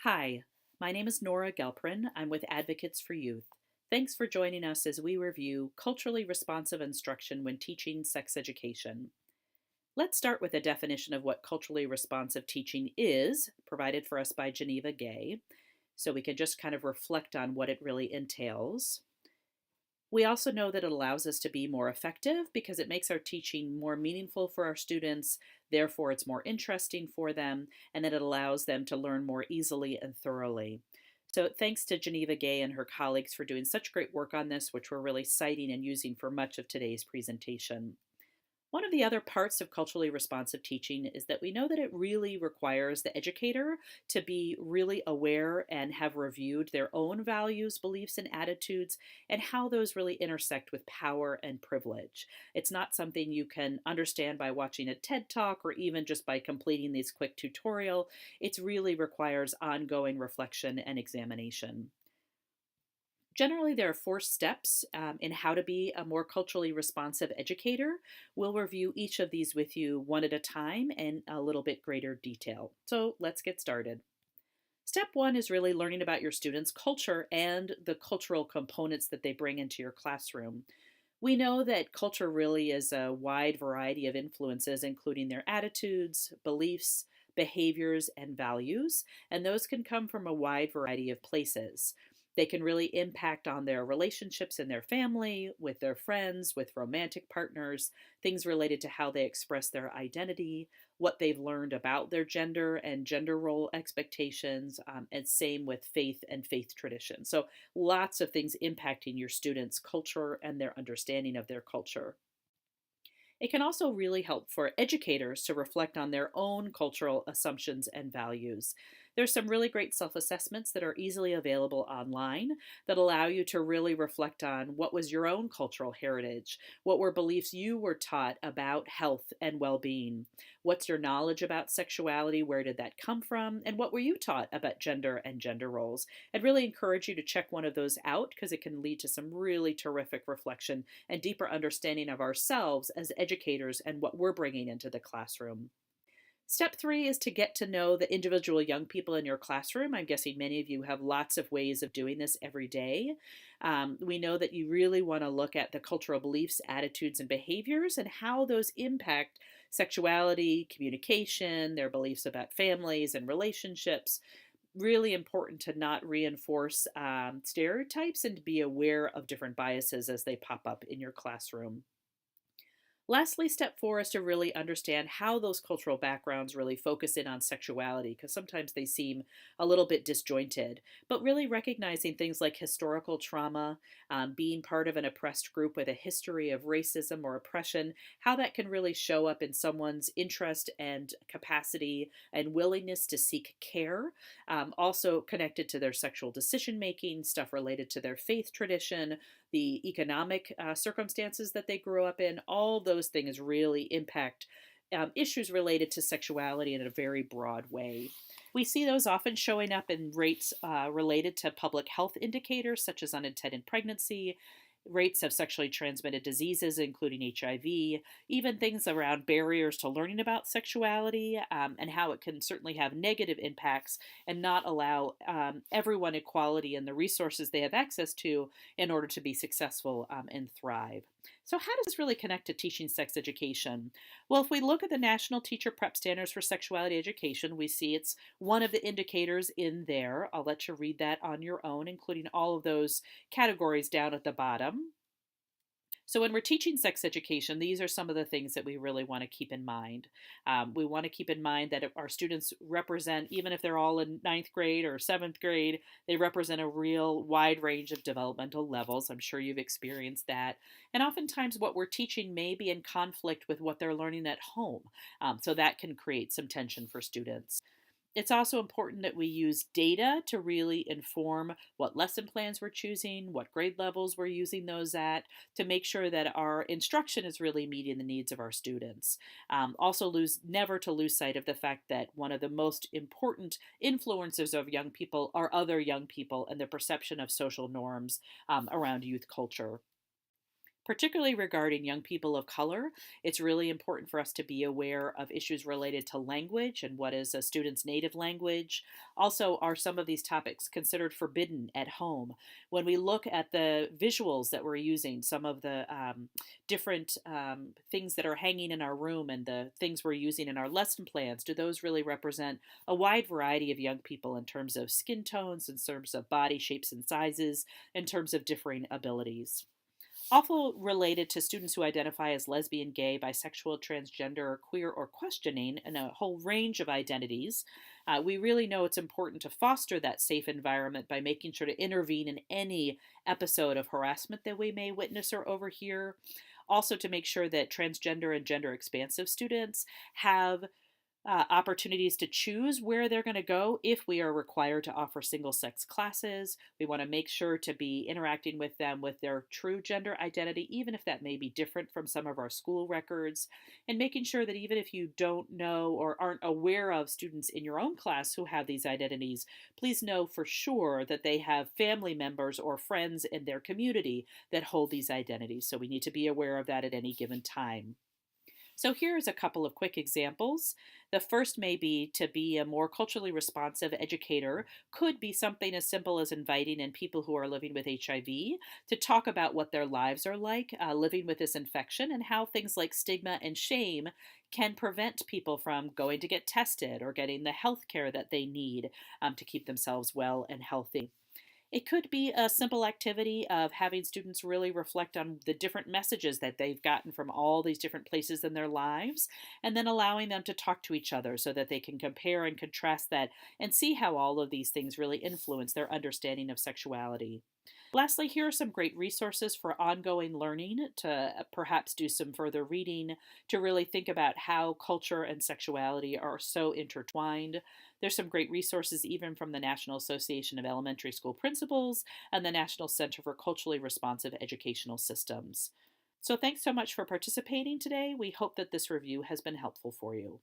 Hi, my name is Nora Gelprin. I'm with Advocates for Youth. Thanks for joining us as we review culturally responsive instruction when teaching sex education. Let's start with a definition of what culturally responsive teaching is, provided for us by Geneva Gay, so we can just kind of reflect on what it really entails. We also know that it allows us to be more effective because it makes our teaching more meaningful for our students, therefore, it's more interesting for them, and that it allows them to learn more easily and thoroughly. So, thanks to Geneva Gay and her colleagues for doing such great work on this, which we're really citing and using for much of today's presentation. One of the other parts of culturally responsive teaching is that we know that it really requires the educator to be really aware and have reviewed their own values, beliefs, and attitudes, and how those really intersect with power and privilege. It's not something you can understand by watching a TED Talk or even just by completing these quick tutorial. It really requires ongoing reflection and examination. Generally, there are four steps in how to be a more culturally responsive educator. We'll review each of these with you one at a time in a little bit greater detail. So let's get started. Step one is really learning about your students' culture and the cultural components that they bring into your classroom. We know that culture really is a wide variety of influences, including their attitudes, beliefs, behaviors, and values, and those can come from a wide variety of places. They can really impact on their relationships in their family, with their friends, with romantic partners, things related to how they express their identity, what they've learned about their gender and gender role expectations, and same with faith and faith tradition. So, lots of things impacting your students' culture and their understanding of their culture. It can also really help for educators to reflect on their own cultural assumptions and values. There's some really great self assessments that are easily available online that allow you to really reflect on what was your own cultural heritage, what were beliefs you were taught about health and well being, what's your knowledge about sexuality, where did that come from, and what were you taught about gender and gender roles. I'd really encourage you to check one of those out because it can lead to some really terrific reflection and deeper understanding of ourselves as educators and what we're bringing into the classroom. Step three is to get to know the individual young people in your classroom. I'm guessing many of you have lots of ways of doing this every day. We know that you really want to look at the cultural beliefs, attitudes, and behaviors and how those impact sexuality, communication, their beliefs about families and relationships. Really important to not reinforce stereotypes and to be aware of different biases as they pop up in your classroom. Lastly, step four is to really understand how those cultural backgrounds really focus in on sexuality, because sometimes they seem a little bit disjointed. But really recognizing things like historical trauma, being part of an oppressed group with a history of racism or oppression, how that can really show up in someone's interest and capacity and willingness to seek care. Also connected to their sexual decision making, stuff related to their faith tradition, the economic circumstances that they grew up in, all those things really impact issues related to sexuality in a very broad way. We see those often showing up in rates related to public health indicators such as unintended pregnancy, rates of sexually transmitted diseases, including HIV, even things around barriers to learning about sexuality and how it can certainly have negative impacts and not allow everyone equality in the resources they have access to in order to be successful and thrive. So, how does this really connect to teaching sex education? Well, if we look at the National Teacher Prep Standards for Sexuality Education, we see it's one of the indicators in there. I'll let you read that on your own, including all of those categories down at the bottom. So, when we're teaching sex education, these are some of the things that we really want to keep in mind. We want to keep in mind that our students represent, even if they're all in ninth grade or seventh grade, they represent a real wide range of developmental levels. I'm sure you've experienced that. And oftentimes, what we're teaching may be in conflict with what they're learning at home. So, that can create some tension for students. It's also important that we use data to really inform what lesson plans we're choosing, what grade levels we're using those at, to make sure that our instruction is really meeting the needs of our students. Also, never to lose sight of the fact that one of the most important influences of young people are other young people and the perception of social norms around youth culture. Particularly regarding young people of color, it's really important for us to be aware of issues related to language and what is a student's native language. Also, are some of these topics considered forbidden at home? When we look at the visuals that we're using, some of the different things that are hanging in our room and the things we're using in our lesson plans, do those really represent a wide variety of young people in terms of skin tones, in terms of body shapes and sizes, in terms of differing abilities? Also related to students who identify as lesbian, gay, bisexual, transgender, queer, or questioning, and a whole range of identities. We really know it's important to foster that safe environment by making sure to intervene in any episode of harassment that we may witness or overhear. Also, to make sure that transgender and gender expansive students have opportunities to choose where they're going to go if we are required to offer single sex classes. We want to make sure to be interacting with them with their true gender identity, even if that may be different from some of our school records, and making sure that even if you don't know or aren't aware of students in your own class who have these identities, please know for sure that they have family members or friends in their community that hold these identities. So we need to be aware of that at any given time. So here's a couple of quick examples. The first may be to be a more culturally responsive educator, could be something as simple as inviting in people who are living with HIV to talk about what their lives are like living with this infection and how things like stigma and shame can prevent people from going to get tested or getting the health care that they need to keep themselves well and healthy. It could be a simple activity of having students really reflect on the different messages that they've gotten from all these different places in their lives, and then allowing them to talk to each other so that they can compare and contrast that and see how all of these things really influence their understanding of sexuality. Lastly, here are some great resources for ongoing learning to perhaps do some further reading to really think about how culture and sexuality are so intertwined. There's some great resources even from the National Association of Elementary School Principals and the National Center for Culturally Responsive Educational Systems. So thanks so much for participating today. We hope that this review has been helpful for you.